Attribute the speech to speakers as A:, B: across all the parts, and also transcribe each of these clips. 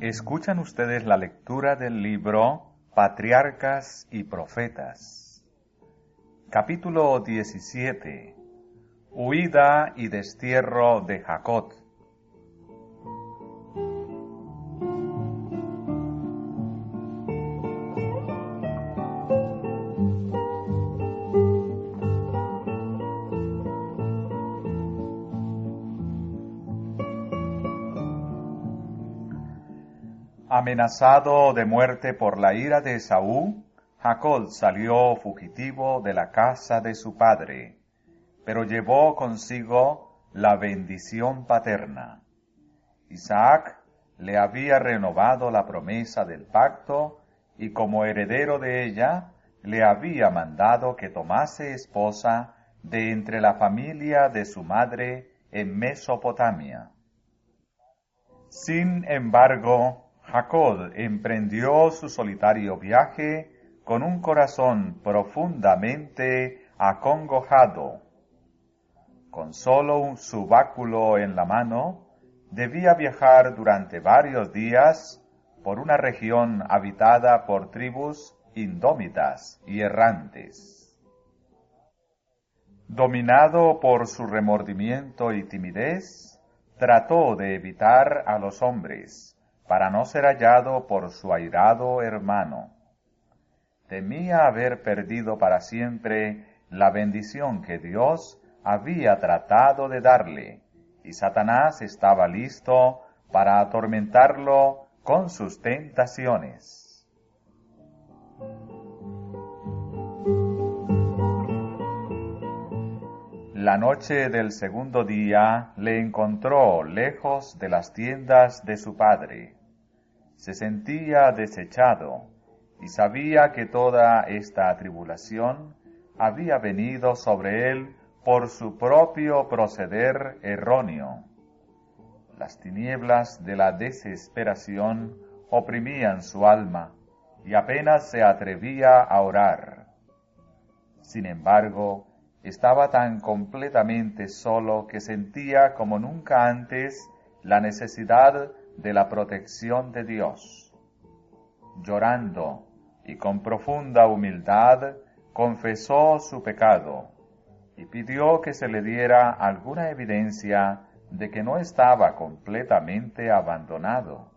A: Escuchan ustedes la lectura del libro Patriarcas y Profetas. Capítulo 17. Huida y destierro de Jacob. Amenazado de muerte por la ira de Esaú, Jacob salió fugitivo de la casa de su padre, pero llevó consigo la bendición paterna. Isaac le había renovado la promesa del pacto y como heredero de ella le había mandado que tomase esposa de entre la familia de su madre en Mesopotamia. Sin embargo, Jacob emprendió su solitario viaje con un corazón profundamente acongojado. Con solo su báculo en la mano, debía viajar durante varios días por una región habitada por tribus indómitas y errantes. Dominado por su remordimiento y timidez, trató de evitar a los hombres, para no ser hallado por su airado hermano. Temía haber perdido para siempre la bendición que Dios había tratado de darle, y Satanás estaba listo para atormentarlo con sus tentaciones. La noche del segundo día le encontró lejos de las tiendas de su padre. Se sentía desechado y sabía que toda esta tribulación había venido sobre él por su propio proceder erróneo. Las tinieblas de la desesperación oprimían su alma y apenas se atrevía a orar. Sin embargo, estaba tan completamente solo que sentía como nunca antes la necesidad de la protección de Dios. Llorando y con profunda humildad, confesó su pecado y pidió que se le diera alguna evidencia de que no estaba completamente abandonado.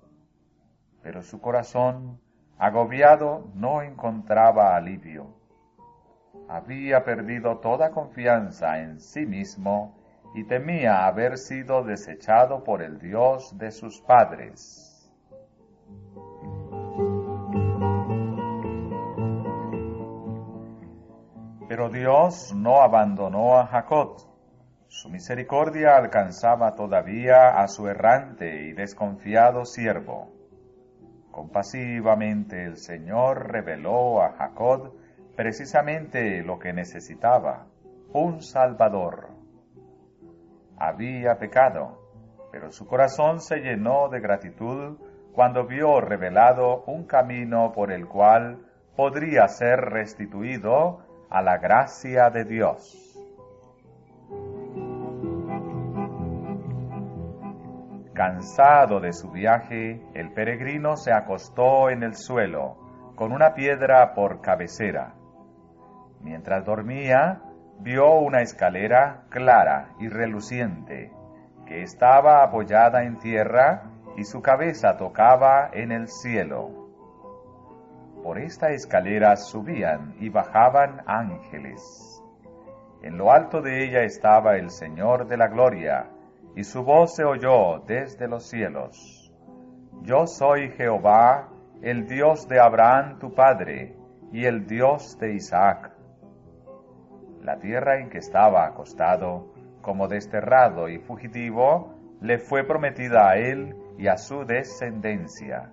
A: Pero su corazón, agobiado, no encontraba alivio. Había perdido toda confianza en sí mismo y temía haber sido desechado por el Dios de sus padres. Pero Dios no abandonó a Jacob. Su misericordia alcanzaba todavía a su errante y desconfiado siervo. Compasivamente el Señor reveló a Jacob precisamente lo que necesitaba, un Salvador. Había pecado, pero su corazón se llenó de gratitud cuando vio revelado un camino por el cual podría ser restituido a la gracia de Dios. Cansado de su viaje, el peregrino se acostó en el suelo, con una piedra por cabecera. Mientras dormía, vio una escalera clara y reluciente, que estaba apoyada en tierra y su cabeza tocaba en el cielo. Por esta escalera subían y bajaban ángeles. En lo alto de ella estaba el Señor de la gloria, y su voz se oyó desde los cielos. Yo soy Jehová, el Dios de Abraham tu padre, y el Dios de Isaac. La tierra en que estaba acostado, como desterrado y fugitivo, le fue prometida a él y a su descendencia.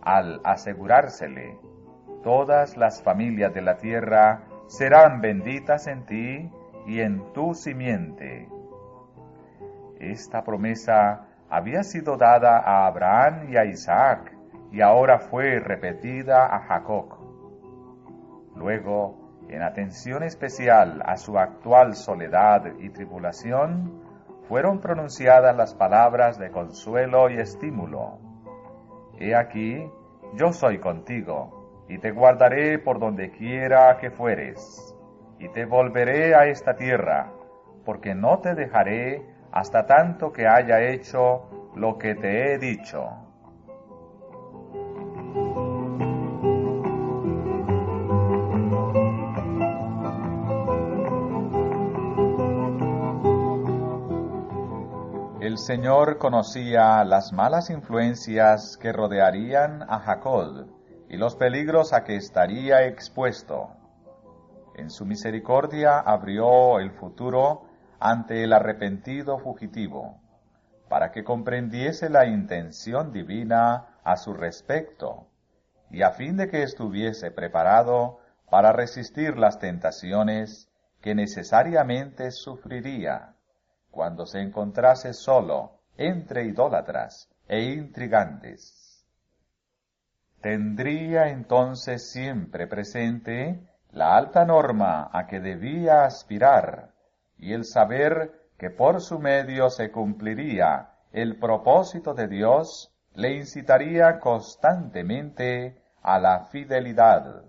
A: Al asegurársele, todas las familias de la tierra serán benditas en ti y en tu simiente. Esta promesa había sido dada a Abraham y a Isaac, y ahora fue repetida a Jacob. Luego, en atención especial a su actual soledad y tribulación, fueron pronunciadas las palabras de consuelo y estímulo. He aquí, yo soy contigo, y te guardaré por donde quiera que fueres, y te volveré a esta tierra, porque no te dejaré hasta tanto que haya hecho lo que te he dicho. El Señor conocía las malas influencias que rodearían a Jacob y los peligros a que estaría expuesto. En su misericordia abrió el futuro ante el arrepentido fugitivo, para que comprendiese la intención divina a su respecto, y a fin de que estuviese preparado para resistir las tentaciones que necesariamente sufriría cuando se encontrase solo entre idólatras e intrigantes. Tendría entonces siempre presente la alta norma a que debía aspirar y el saber que por su medio se cumpliría el propósito de Dios le incitaría constantemente a la fidelidad.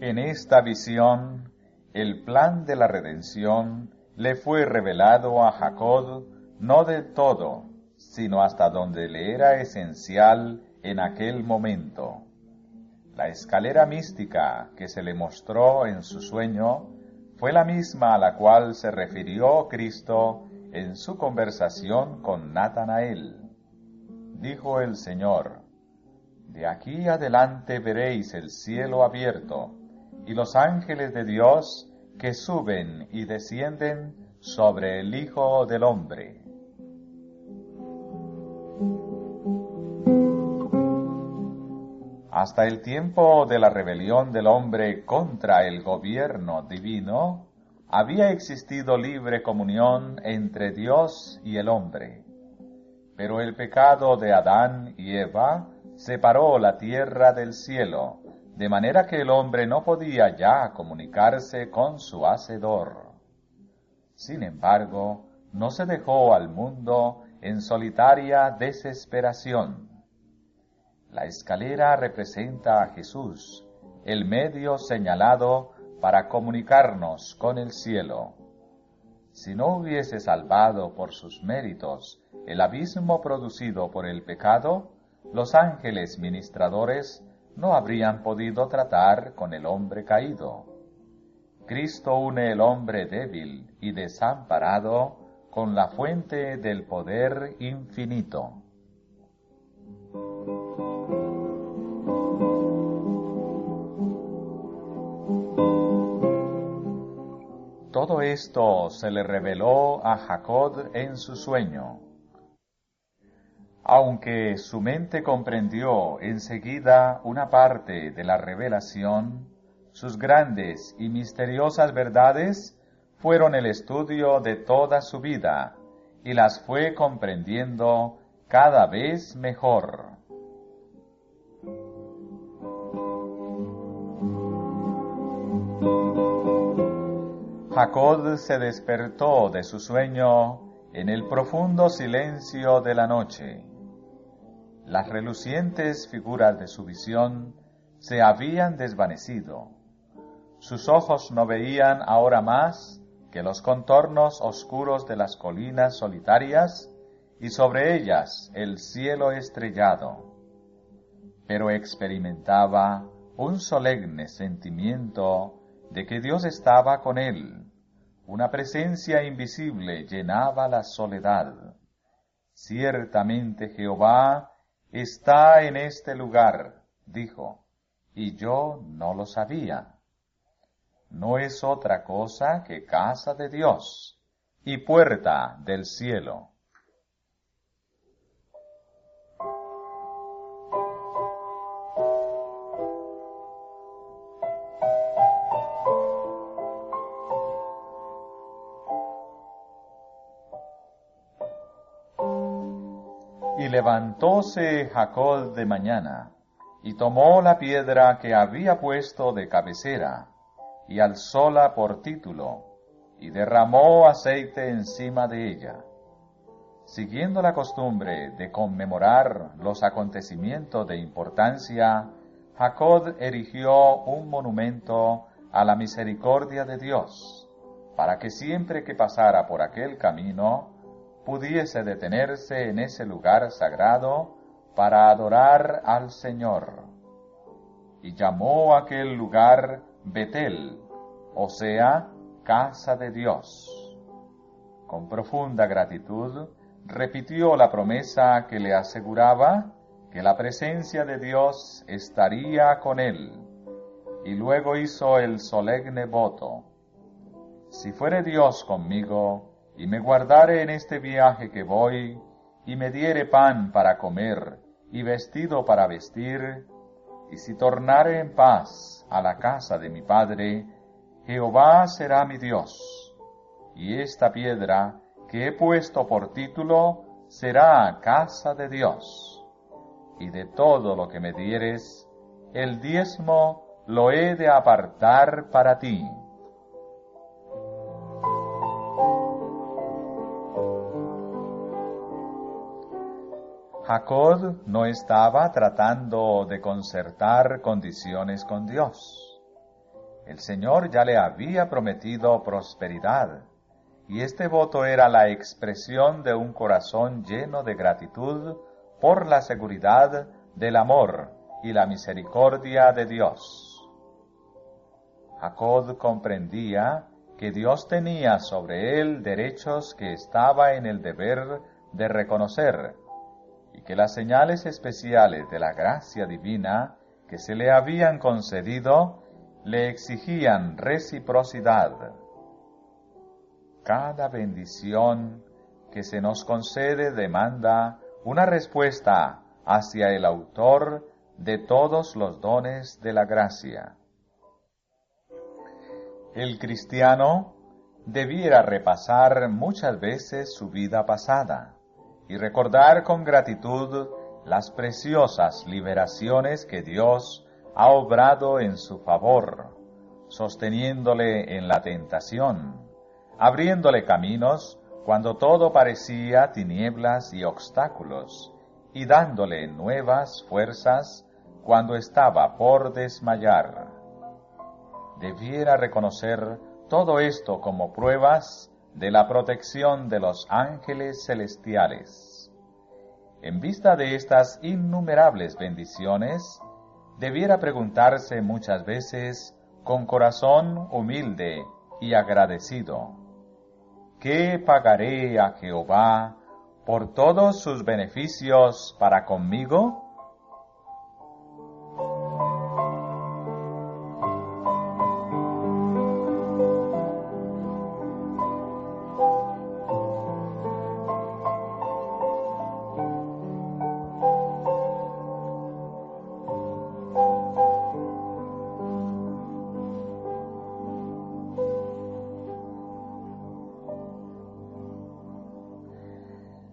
A: En esta visión, el plan de la redención le fue revelado a Jacob no del todo, sino hasta donde le era esencial en aquel momento. La escalera mística que se le mostró en su sueño fue la misma a la cual se refirió Cristo en su conversación con Natanael. Dijo el Señor: de aquí adelante veréis el cielo abierto y los ángeles de Dios que suben y descienden sobre el Hijo del Hombre. Hasta el tiempo de la rebelión del hombre contra el gobierno divino, había existido libre comunión entre Dios y el hombre. Pero el pecado de Adán y Eva separó la tierra del cielo, de manera que el hombre no podía ya comunicarse con su Hacedor. Sin embargo, no se dejó al mundo en solitaria desesperación. La escalera representa a Jesús, el medio señalado para comunicarnos con el cielo. Si no hubiese salvado por sus méritos el abismo producido por el pecado, los ángeles ministradores no habrían podido tratar con el hombre caído. Cristo une el hombre débil y desamparado con la fuente del poder infinito. Todo esto se le reveló a Jacob en su sueño. Aunque su mente comprendió enseguida una parte de la revelación, sus grandes y misteriosas verdades fueron el estudio de toda su vida y las fue comprendiendo cada vez mejor. Jacob se despertó de su sueño en el profundo silencio de la noche. Las relucientes figuras de su visión se habían desvanecido. Sus ojos no veían ahora más que los contornos oscuros de las colinas solitarias y sobre ellas el cielo estrellado. Pero experimentaba un solemne sentimiento de que Dios estaba con él. Una presencia invisible llenaba la soledad. Ciertamente Jehová está en este lugar, dijo, y yo no lo sabía. No es otra cosa que casa de Dios y puerta del cielo. levantóse Jacob de mañana, y tomó la piedra que había puesto de cabecera, y alzóla por título, y derramó aceite encima de ella. Siguiendo la costumbre de conmemorar los acontecimientos de importancia, Jacob erigió un monumento a la misericordia de Dios, para que siempre que pasara por aquel camino, pudiese detenerse en ese lugar sagrado para adorar al Señor. Y llamó aquel lugar Betel, o sea, casa de Dios. Con profunda gratitud, repitió la promesa que le aseguraba que la presencia de Dios estaría con él, y luego hizo el solemne voto: si fuere Dios conmigo, y me guardare en este viaje que voy, y me diere pan para comer, y vestido para vestir, y si tornare en paz a la casa de mi padre, Jehová será mi Dios, y esta piedra que he puesto por título será casa de Dios, y de todo lo que me dieres, el diezmo lo he de apartar para ti. Jacob no estaba tratando de concertar condiciones con Dios. El Señor ya le había prometido prosperidad, y este voto era la expresión de un corazón lleno de gratitud por la seguridad del amor y la misericordia de Dios. Jacob comprendía que Dios tenía sobre él derechos que estaba en el deber de reconocer, y que las señales especiales de la gracia divina que se le habían concedido le exigían reciprocidad. Cada bendición que se nos concede demanda una respuesta hacia el autor de todos los dones de la gracia. El cristiano debiera repasar muchas veces su vida pasada y recordar con gratitud las preciosas liberaciones que Dios ha obrado en su favor, sosteniéndole en la tentación, abriéndole caminos cuando todo parecía tinieblas y obstáculos, y dándole nuevas fuerzas cuando estaba por desmayar. Debiera reconocer todo esto como pruebas de la protección de los ángeles celestiales. En vista de estas innumerables bendiciones, debiera preguntarse muchas veces con corazón humilde y agradecido: ¿qué pagaré a Jehová por todos sus beneficios para conmigo?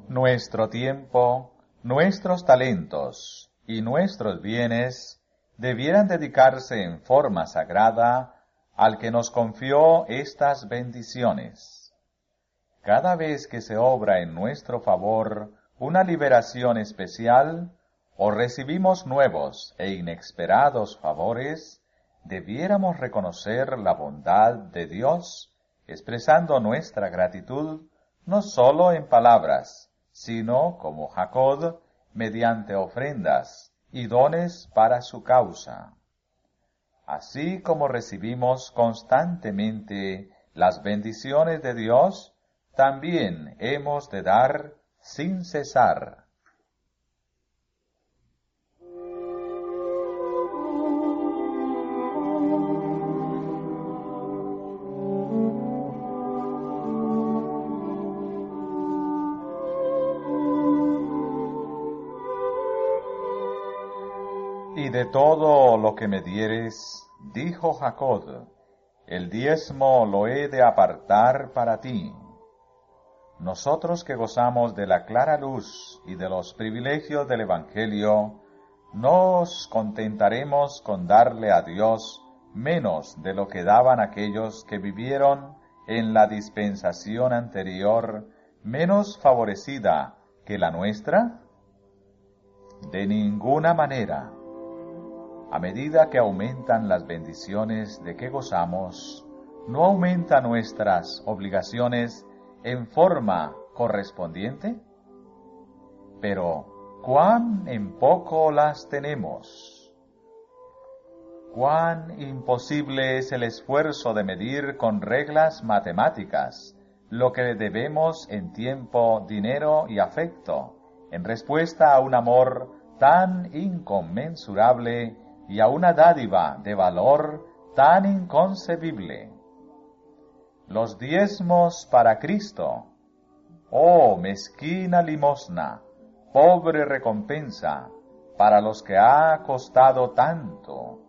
A: Nuestro tiempo, nuestros talentos y nuestros bienes debieran dedicarse en forma sagrada al que nos confió estas bendiciones. Cada vez que se obra en nuestro favor una liberación especial o recibimos nuevos e inesperados favores, debiéramos reconocer la bondad de Dios, expresando nuestra gratitud no sólo en palabras, sino, como Jacob, mediante ofrendas y dones para su causa. Así como recibimos constantemente las bendiciones de Dios, también hemos de dar sin cesar. Y de todo lo que me dieres, dijo Jacob, el diezmo lo he de apartar para ti. nosotros que gozamos de la clara luz y de los privilegios del Evangelio, nos contentaremos con darle a Dios menos de lo que daban aquellos que vivieron en la dispensación anterior, menos favorecida que la nuestra? De ninguna manera. A medida que aumentan las bendiciones de que gozamos, ¿no aumentan nuestras obligaciones en forma correspondiente? Pero, ¿cuán en poco las tenemos? ¿Cuán imposible es el esfuerzo de medir con reglas matemáticas lo que debemos en tiempo, dinero y afecto, en respuesta a un amor tan inconmensurable y a una dádiva de valor tan inconcebible? Los diezmos para Cristo. Oh, mezquina limosna, pobre recompensa, para los que ha costado tanto.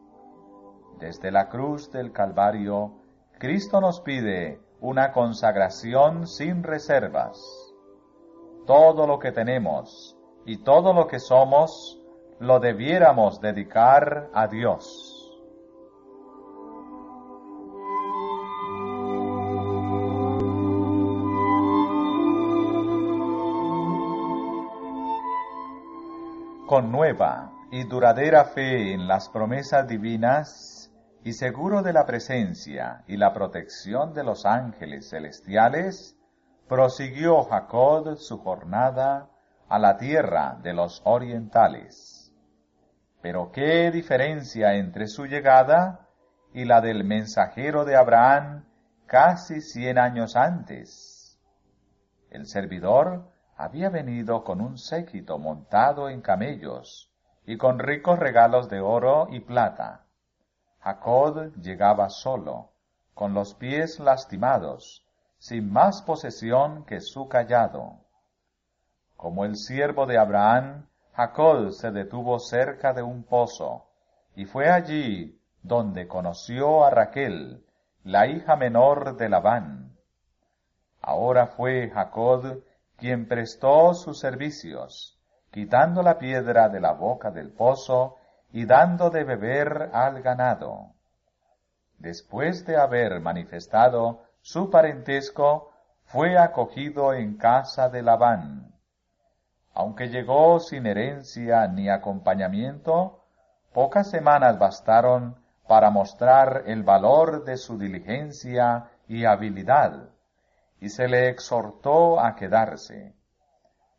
A: Desde la cruz del Calvario, Cristo nos pide una consagración sin reservas. Todo lo que tenemos y todo lo que somos lo debiéramos dedicar a Dios. Con nueva y duradera fe en las promesas divinas y seguro de la presencia y la protección de los ángeles celestiales, prosiguió Jacob su jornada a la tierra de los orientales. Pero qué diferencia entre su llegada y la del mensajero de Abraham casi 100 años antes. El servidor había venido con un séquito montado en camellos y con ricos regalos de oro y plata. Jacob llegaba solo, con los pies lastimados, sin más posesión que su cayado. Como el siervo de Abraham, Jacob se detuvo cerca de un pozo, y fue allí donde conoció a Raquel, la hija menor de Labán. Ahora fue Jacob quien prestó sus servicios, quitando la piedra de la boca del pozo y dando de beber al ganado. Después de haber manifestado su parentesco, fue acogido en casa de Labán. Aunque llegó sin herencia ni acompañamiento, pocas semanas bastaron para mostrar el valor de su diligencia y habilidad, y se le exhortó a quedarse.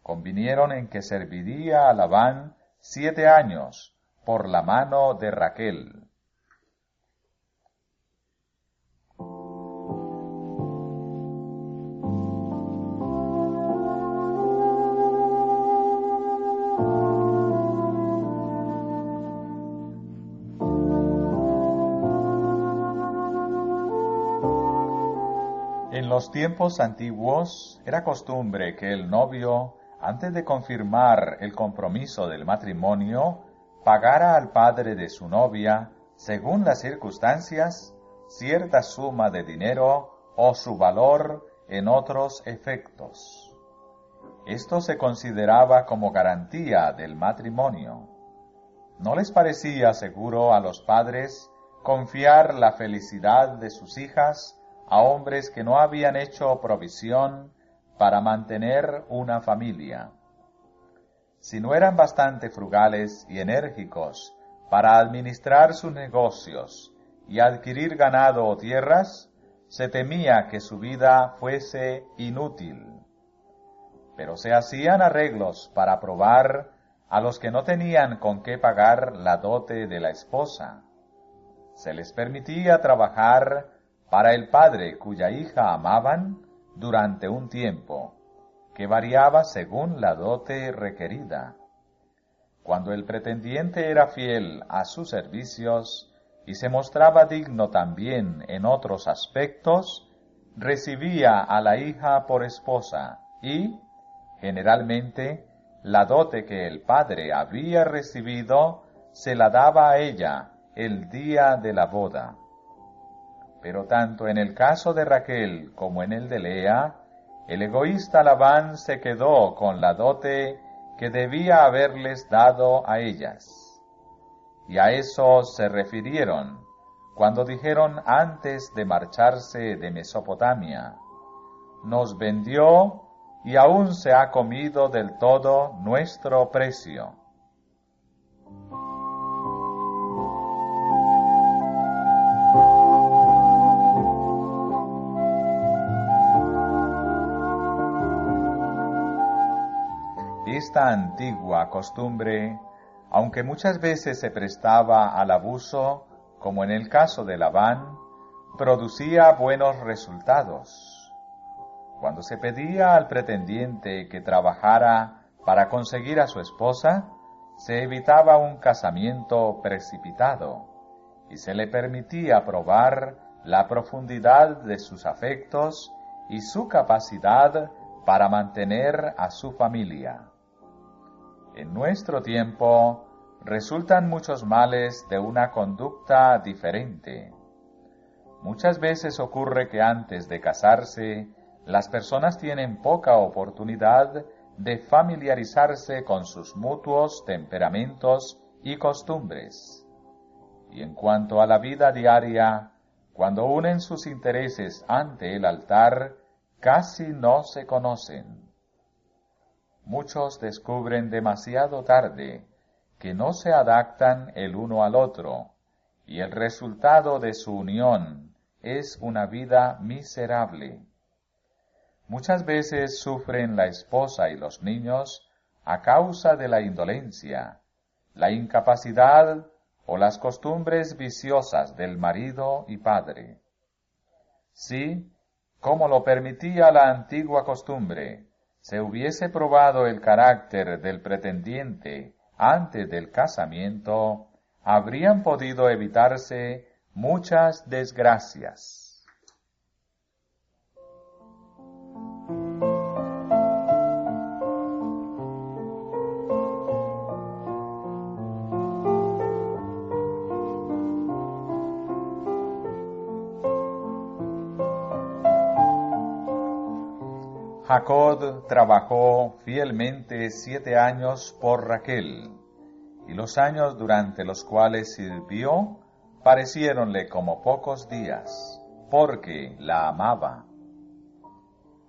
A: Convinieron en que serviría a Labán 7 años por la mano de Raquel. En los tiempos antiguos era costumbre que el novio, antes de confirmar el compromiso del matrimonio, pagara al padre de su novia, según las circunstancias, cierta suma de dinero o su valor en otros efectos. Esto se consideraba como garantía del matrimonio. ¿No les parecía seguro a los padres confiar la felicidad de sus hijas a hombres que no habían hecho provisión para mantener una familia? Si no eran bastante frugales y enérgicos para administrar sus negocios y adquirir ganado o tierras, se temía que su vida fuese inútil. Pero se hacían arreglos para probar a los que no tenían con qué pagar la dote de la esposa. Se les permitía trabajar para el padre cuya hija amaban durante un tiempo, que variaba según la dote requerida. Cuando el pretendiente era fiel a sus servicios y se mostraba digno también en otros aspectos, recibía a la hija por esposa y, generalmente, la dote que el padre había recibido se la daba a ella el día de la boda. Pero tanto en el caso de Raquel como en el de Lea, el egoísta Labán se quedó con la dote que debía haberles dado a ellas. Y a eso se refirieron cuando dijeron antes de marcharse de Mesopotamia: nos vendió y aún se ha comido del todo nuestro precio. Esta antigua costumbre, aunque muchas veces se prestaba al abuso, como en el caso de Labán, producía buenos resultados. Cuando se pedía al pretendiente que trabajara para conseguir a su esposa, se evitaba un casamiento precipitado y se le permitía probar la profundidad de sus afectos y su capacidad para mantener a su familia. En nuestro tiempo resultan muchos males de una conducta diferente. Muchas veces ocurre que antes de casarse, las personas tienen poca oportunidad de familiarizarse con sus mutuos temperamentos y costumbres. Y en cuanto a la vida diaria, cuando unen sus intereses ante el altar, casi no se conocen. Muchos descubren demasiado tarde que no se adaptan el uno al otro, y el resultado de su unión es una vida miserable. Muchas veces sufren la esposa y los niños a causa de la indolencia, la incapacidad o las costumbres viciosas del marido y padre. Si, como lo permitía la antigua costumbre, se hubiese probado el carácter del pretendiente antes del casamiento, habrían podido evitarse muchas desgracias. Jacob trabajó fielmente 7 años por Raquel, y los años durante los cuales sirvió pareciéronle como pocos días, porque la amaba.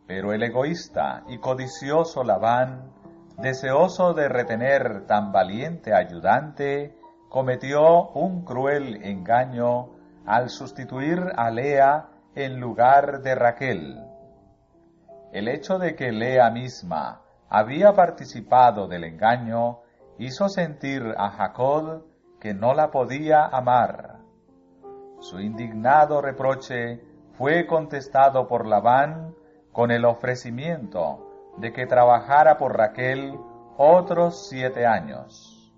A: Pero el egoísta y codicioso Labán, deseoso de retener tan valiente ayudante, cometió un cruel engaño al sustituir a Lea en lugar de Raquel. El hecho de que Lea misma había participado del engaño hizo sentir a Jacob que no la podía amar. Su indignado reproche fue contestado por Labán con el ofrecimiento de que trabajara por Raquel otros 7 años.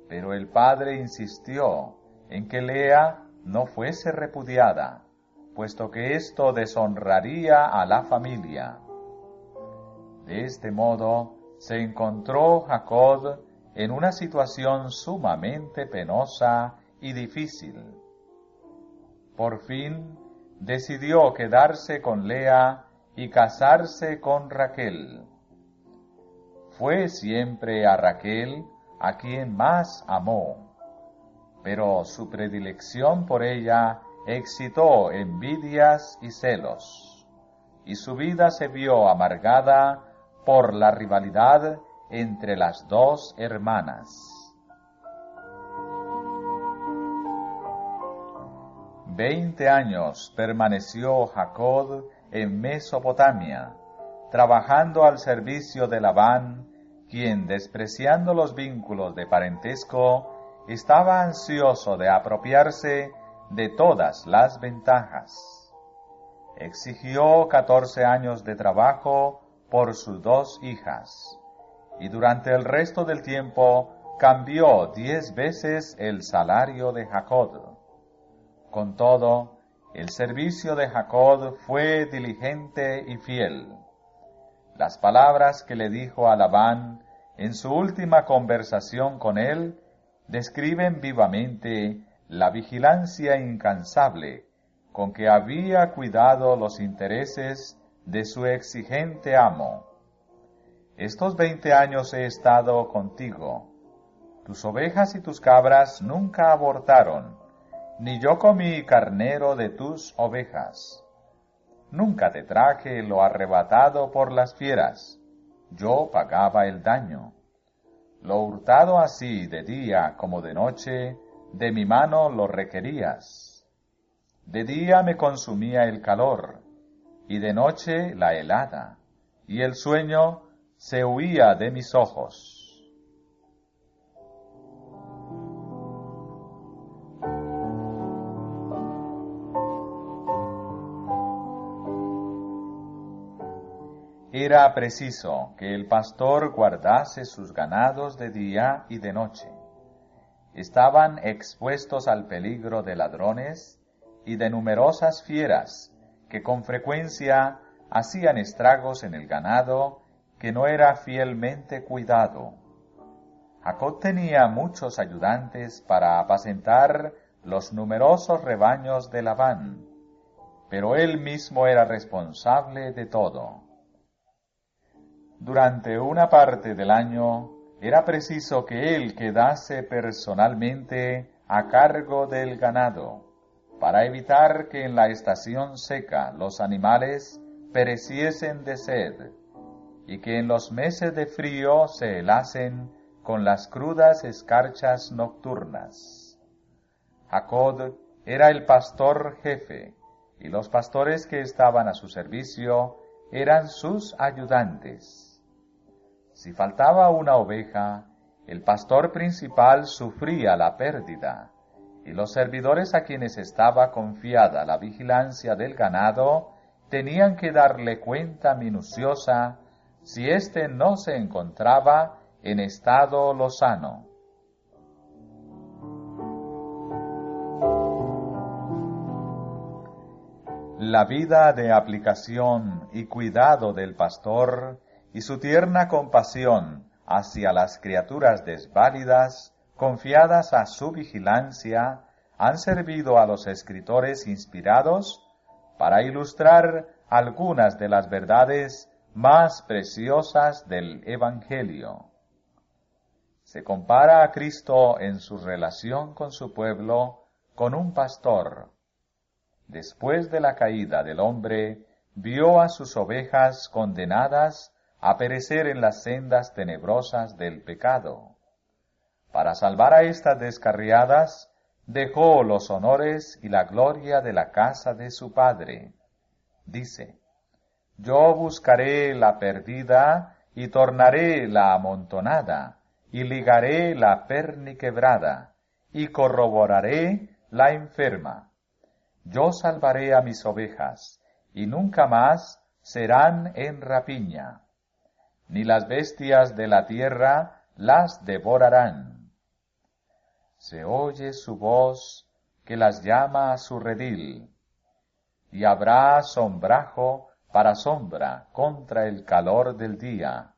A: Pero el padre insistió en que Lea no fuese repudiada, puesto que esto deshonraría a la familia. De este modo se encontró Jacob en una situación sumamente penosa y difícil. Por fin decidió quedarse con Lea y casarse con Raquel. Fue siempre a Raquel a quien más amó, pero su predilección por ella excitó envidias y celos, y su vida se vio amargada por la rivalidad entre las dos hermanas. 20 años permaneció Jacob en Mesopotamia, trabajando al servicio de Labán, quien, despreciando los vínculos de parentesco, estaba ansioso de apropiarse de todas las ventajas. Exigió 14 años de trabajo por sus 2 hijas, y durante el resto del tiempo cambió 10 veces el salario de Jacob. Con todo, el servicio de Jacob fue diligente y fiel. Las palabras que le dijo a Labán en su última conversación con él describen vivamente la vigilancia incansable con que había cuidado los intereses de su exigente amo. Estos 20 años he estado contigo. Tus ovejas y tus cabras nunca abortaron, ni yo comí carnero de tus ovejas. Nunca te traje lo arrebatado por las fieras, yo pagaba el daño. Lo hurtado así de día como de noche, de mi mano lo requerías. De día me consumía el calor, y de noche la helada, y el sueño se huía de mis ojos. Era preciso que el pastor guardase sus ganados de día y de noche. Estaban expuestos al peligro de ladrones y de numerosas fieras que con frecuencia hacían estragos en el ganado que no era fielmente cuidado. Jacob tenía muchos ayudantes para apacentar los numerosos rebaños de Labán, pero él mismo era responsable de todo. Durante una parte del año era preciso que él quedase personalmente a cargo del ganado, para evitar que en la estación seca los animales pereciesen de sed, y que en los meses de frío se helasen con las crudas escarchas nocturnas. Jacob era el pastor jefe, y los pastores que estaban a su servicio eran sus ayudantes. Si faltaba una oveja, el pastor principal sufría la pérdida, y los servidores a quienes estaba confiada la vigilancia del ganado tenían que darle cuenta minuciosa si éste no se encontraba en estado lozano. La vida de aplicación y cuidado del pastor y su tierna compasión hacia las criaturas desválidas, confiadas a su vigilancia, han servido a los escritores inspirados para ilustrar algunas de las verdades más preciosas del Evangelio. Se compara a Cristo en su relación con su pueblo con un pastor. Después de la caída del hombre, vio a sus ovejas condenadas a perecer en las sendas tenebrosas del pecado. Para salvar a estas descarriadas, dejó los honores y la gloria de la casa de su padre. Dice: Yo buscaré la perdida y tornaré la amontonada, y ligaré la perniquebrada, y corroboraré la enferma. Yo salvaré a mis ovejas, y nunca más serán en rapiña, ni las bestias de la tierra las devorarán. Se oye su voz que las llama a su redil, y habrá sombrajo para sombra contra el calor del día,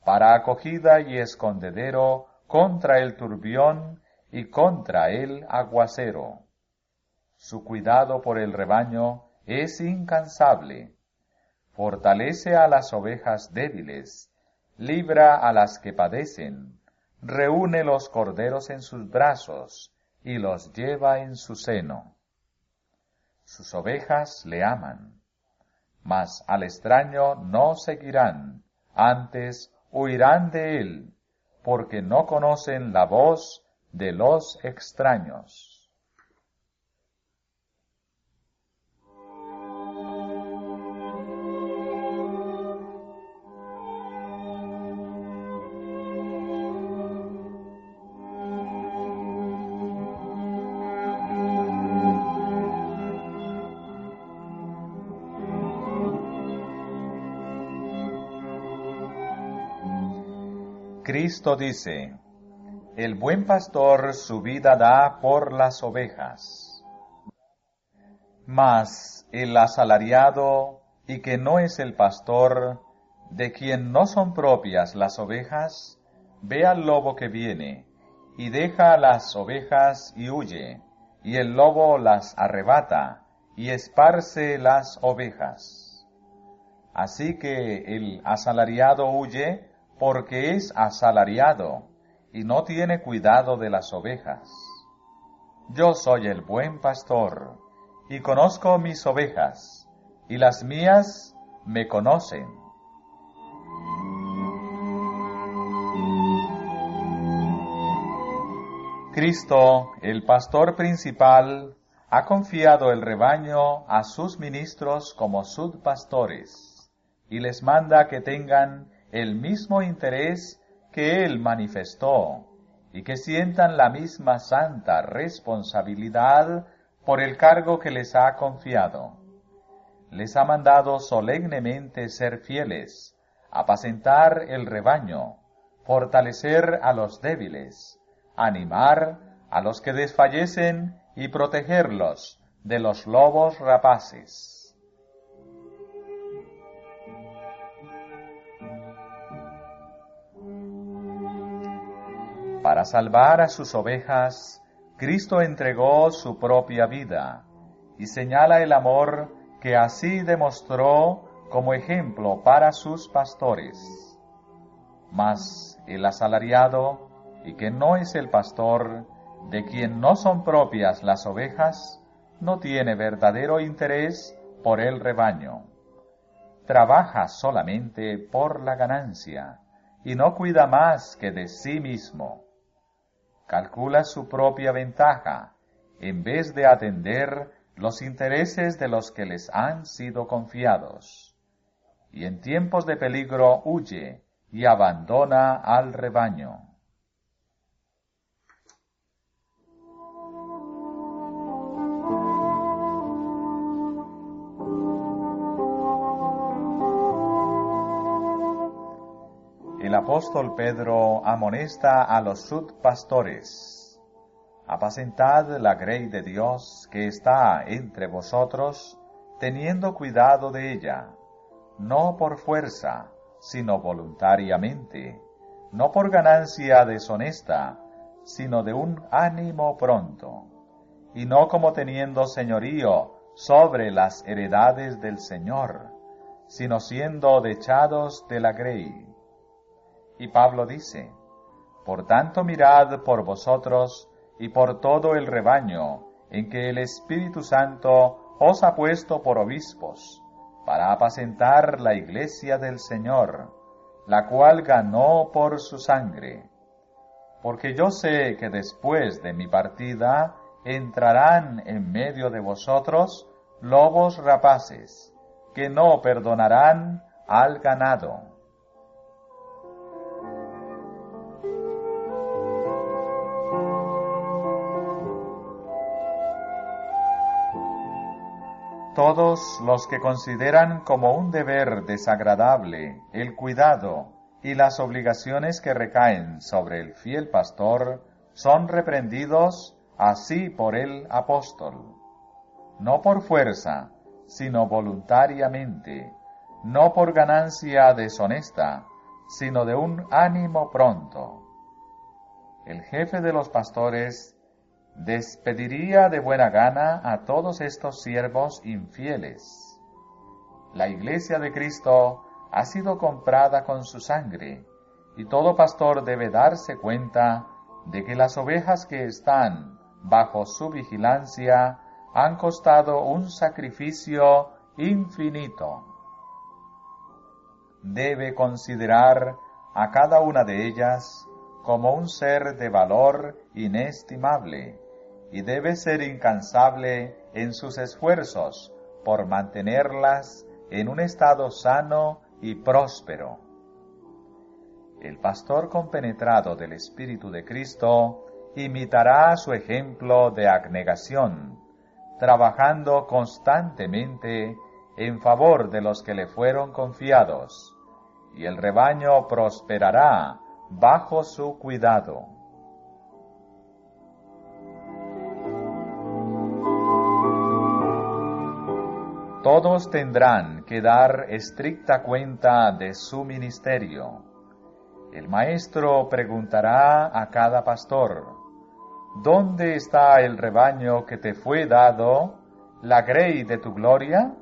A: para acogida y escondedero contra el turbión y contra el aguacero. Su cuidado por el rebaño es incansable, fortalece a las ovejas débiles, libra a las que padecen, reúne los corderos en sus brazos y los lleva en su seno. Sus ovejas le aman, mas al extraño no seguirán, antes huirán de él, porque no conocen la voz de los extraños. Cristo dice: el buen pastor su vida da por las ovejas. Mas el asalariado y que no es el pastor, de quien no son propias las ovejas, ve al lobo que viene, y deja las ovejas y huye, y el lobo las arrebata, y esparce las ovejas. Así que el asalariado huye porque es asalariado y no tiene cuidado de las ovejas. Yo soy el buen pastor y conozco mis ovejas, y las mías me conocen. Cristo, el pastor principal, ha confiado el rebaño a sus ministros como subpastores, y les manda que tengan el mismo interés que Él manifestó, y que sientan la misma santa responsabilidad por el cargo que les ha confiado. Les ha mandado solemnemente ser fieles, apacentar el rebaño, fortalecer a los débiles, animar a los que desfallecen y protegerlos de los lobos rapaces. Para salvar a sus ovejas, Cristo entregó su propia vida y señala el amor que así demostró como ejemplo para sus pastores. Mas el asalariado, y que no es el pastor, de quien no son propias las ovejas, no tiene verdadero interés por el rebaño. Trabaja solamente por la ganancia y no cuida más que de sí mismo. Calcula su propia ventaja en vez de atender los intereses de los que les han sido confiados. Y en tiempos de peligro huye y abandona al rebaño. El apóstol Pedro amonesta a los subpastores: apacentad la grey de Dios que está entre vosotros, teniendo cuidado de ella, no por fuerza, sino voluntariamente, no por ganancia deshonesta, sino de un ánimo pronto, y no como teniendo señorío sobre las heredades del Señor, sino siendo dechados de la grey. Y Pablo dice: por tanto mirad por vosotros y por todo el rebaño en que el Espíritu Santo os ha puesto por obispos, para apacentar la iglesia del Señor, la cual ganó por su sangre. Porque yo sé que después de mi partida entrarán en medio de vosotros lobos rapaces, que no perdonarán al ganado. Todos los que consideran como un deber desagradable el cuidado y las obligaciones que recaen sobre el fiel pastor son reprendidos así por el apóstol, no por fuerza, sino voluntariamente, no por ganancia deshonesta, sino de un ánimo pronto. El jefe de los pastores despediría de buena gana a todos estos siervos infieles. La iglesia de Cristo ha sido comprada con su sangre, y todo pastor debe darse cuenta de que las ovejas que están bajo su vigilancia han costado un sacrificio infinito. Debe considerar a cada una de ellas como un ser de valor inestimable, y debe ser incansable en sus esfuerzos por mantenerlas en un estado sano y próspero. El pastor compenetrado del Espíritu de Cristo imitará su ejemplo de abnegación, trabajando constantemente en favor de los que le fueron confiados, y el rebaño prosperará bajo su cuidado. Todos tendrán que dar estricta cuenta de su ministerio. El maestro preguntará a cada pastor: ¿dónde está el rebaño que te fue dado, la grey de tu gloria?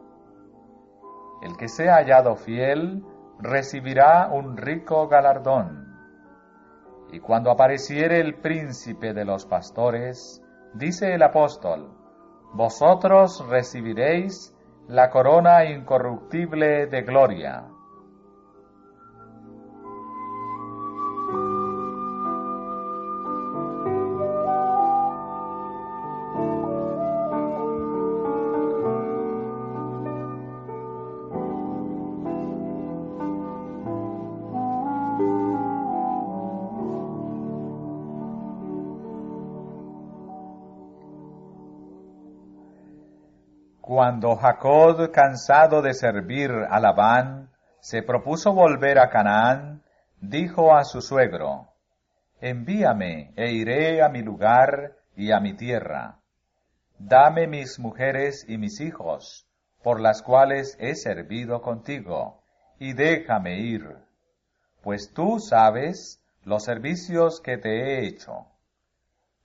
A: El que sea hallado fiel recibirá un rico galardón. Y cuando apareciere el príncipe de los pastores, dice el apóstol, vosotros recibiréis la corona incorruptible de gloria. Cuando Jacob, cansado de servir a Labán, se propuso volver a Canaán, dijo a su suegro, envíame e iré a mi lugar y a mi tierra. Dame mis mujeres y mis hijos, por las cuales he servido contigo, y déjame ir, pues tú sabes los servicios que te he hecho.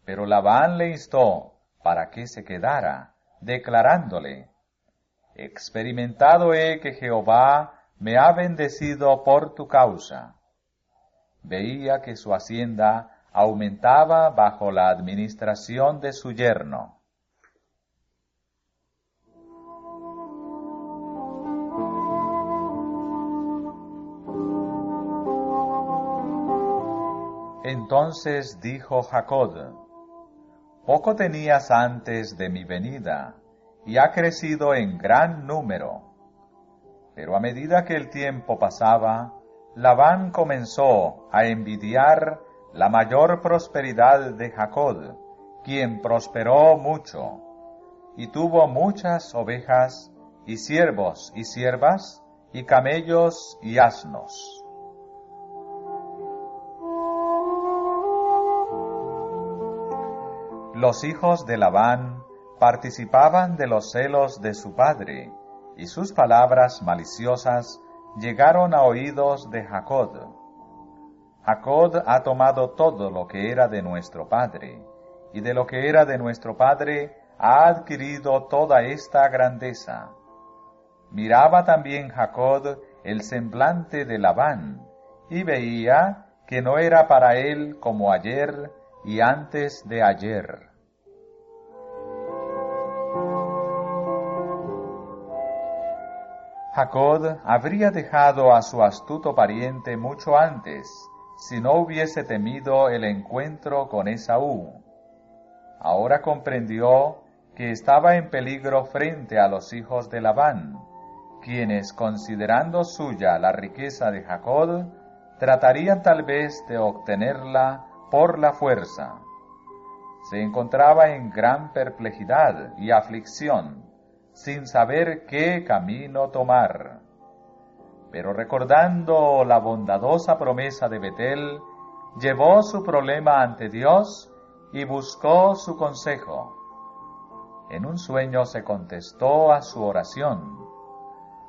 A: Pero Labán le instó para que se quedara, declarándole, experimentado he que Jehová me ha bendecido por tu causa. Veía que su hacienda aumentaba bajo la administración de su yerno. Entonces dijo Jacob, poco tenías antes de mi venida, y ha crecido en gran número. Pero a medida que el tiempo pasaba, Labán comenzó a envidiar la mayor prosperidad de Jacob, quien prosperó mucho, y tuvo muchas ovejas, y siervos y siervas, y camellos y asnos. Los hijos de Labán participaban de los celos de su padre, y sus palabras maliciosas llegaron a oídos de Jacob. Jacob ha tomado todo lo que era de nuestro padre, y de lo que era de nuestro padre ha adquirido toda esta grandeza. Miraba también Jacob el semblante de Labán, y veía que no era para él como ayer y antes de ayer. Jacob habría dejado a su astuto pariente mucho antes, si no hubiese temido el encuentro con Esaú. Ahora comprendió que estaba en peligro frente a los hijos de Labán, quienes, considerando suya la riqueza de Jacob, tratarían tal vez de obtenerla por la fuerza. Se encontraba en gran perplejidad y aflicción, sin saber qué camino tomar. Pero recordando la bondadosa promesa de Betel, llevó su problema ante Dios y buscó su consejo. En un sueño se contestó a su oración,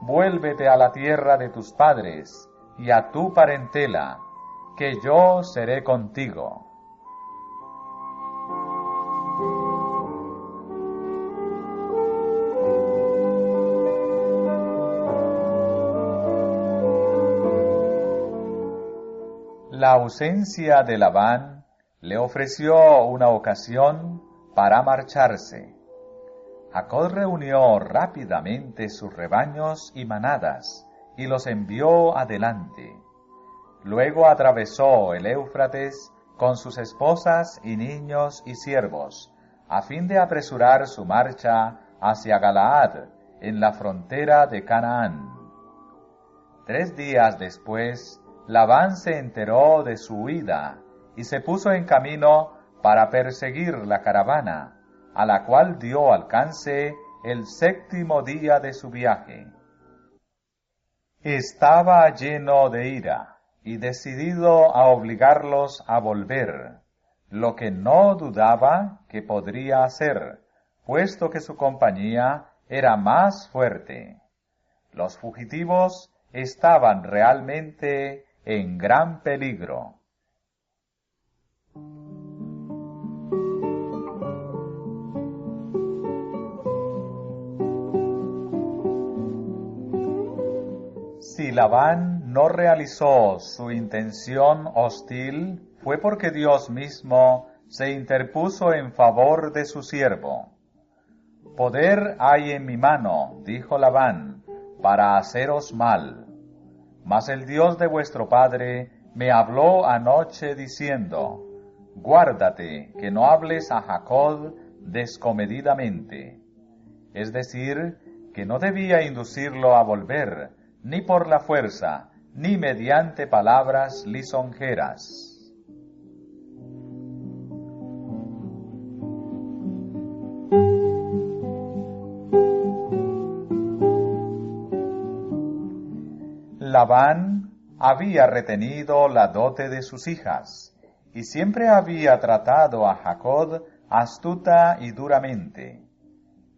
A: vuélvete a la tierra de tus padres y a tu parentela, que yo seré contigo. La ausencia de Labán le ofreció una ocasión para marcharse. Jacob reunió rápidamente sus rebaños y manadas y los envió adelante. Luego atravesó el Éufrates con sus esposas y niños y siervos, a fin de apresurar su marcha hacia Galaad, en la frontera de Canaán. 3 días después, Labán se enteró de su huida y se puso en camino para perseguir la caravana, a la cual dio alcance el 7º día de su viaje. Estaba lleno de ira y decidido a obligarlos a volver, lo que no dudaba que podría hacer, puesto que su compañía era más fuerte. Los fugitivos estaban realmente en gran peligro. Si Labán no realizó su intención hostil, fue porque Dios mismo se interpuso en favor de su siervo. Poder hay en mi mano, dijo Labán, para haceros mal. Mas el Dios de vuestro padre me habló anoche diciendo, guárdate que no hables a Jacob descomedidamente. Es decir, que no debía inducirlo a volver, ni por la fuerza, ni mediante palabras lisonjeras. Labán había retenido la dote de sus hijas, y siempre había tratado a Jacob astuta y duramente.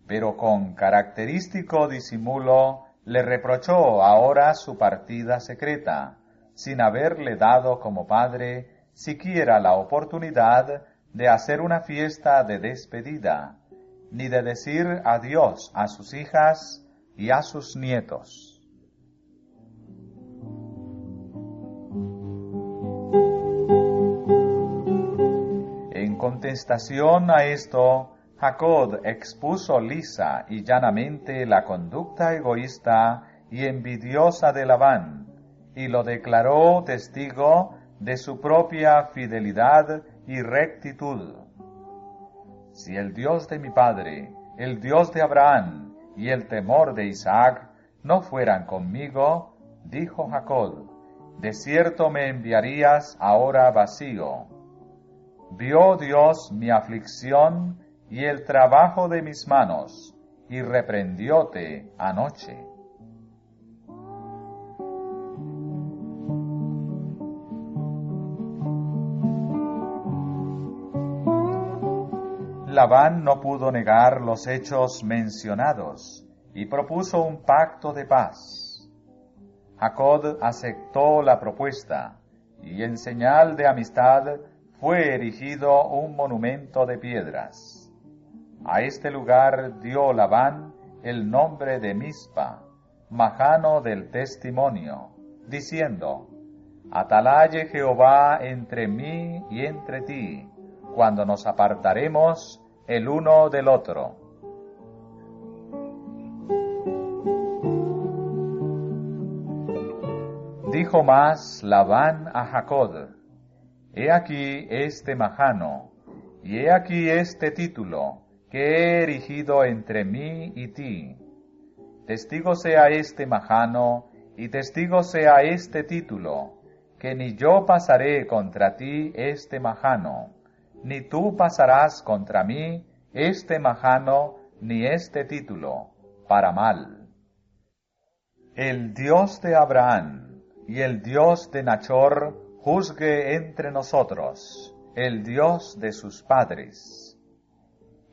A: Pero con característico disimulo le reprochó ahora su partida secreta, sin haberle dado como padre siquiera la oportunidad de hacer una fiesta de despedida, ni de decir adiós a sus hijas y a sus nietos. En contestación a esto, Jacob expuso lisa y llanamente la conducta egoísta y envidiosa de Labán, y lo declaró testigo de su propia fidelidad y rectitud. Si el Dios de mi padre, el Dios de Abraham y el temor de Isaac no fueran conmigo, dijo Jacob, de cierto me enviarías ahora vacío. Vio Dios mi aflicción y el trabajo de mis manos, y reprendióte anoche. Labán no pudo negar los hechos mencionados, y propuso un pacto de paz. Jacob aceptó la propuesta, y en señal de amistad fue erigido un monumento de piedras. A este lugar dio Labán el nombre de Mizpa, majano del testimonio, diciendo, atalaye Jehová entre mí y entre ti, cuando nos apartaremos el uno del otro. Dijo más Labán a Jacob, he aquí este majano, y he aquí este título, que he erigido entre mí y ti. Testigo sea este majano, y testigo sea este título, que ni yo pasaré contra ti este majano, ni tú pasarás contra mí este majano, ni este título, para mal. El Dios de Abraham y el Dios de Nachor juzgue entre nosotros, el Dios de sus padres.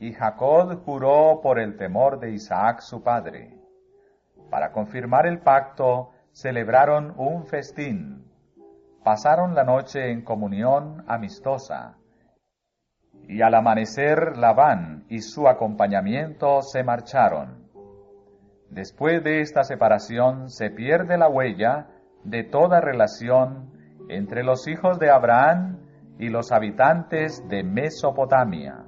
A: Y Jacob juró por el temor de Isaac su padre. Para confirmar el pacto, celebraron un festín. Pasaron la noche en comunión amistosa. Y al amanecer Labán y su acompañamiento se marcharon. Después de esta separación se pierde la huella de toda relación entre los hijos de Abraham y los habitantes de Mesopotamia.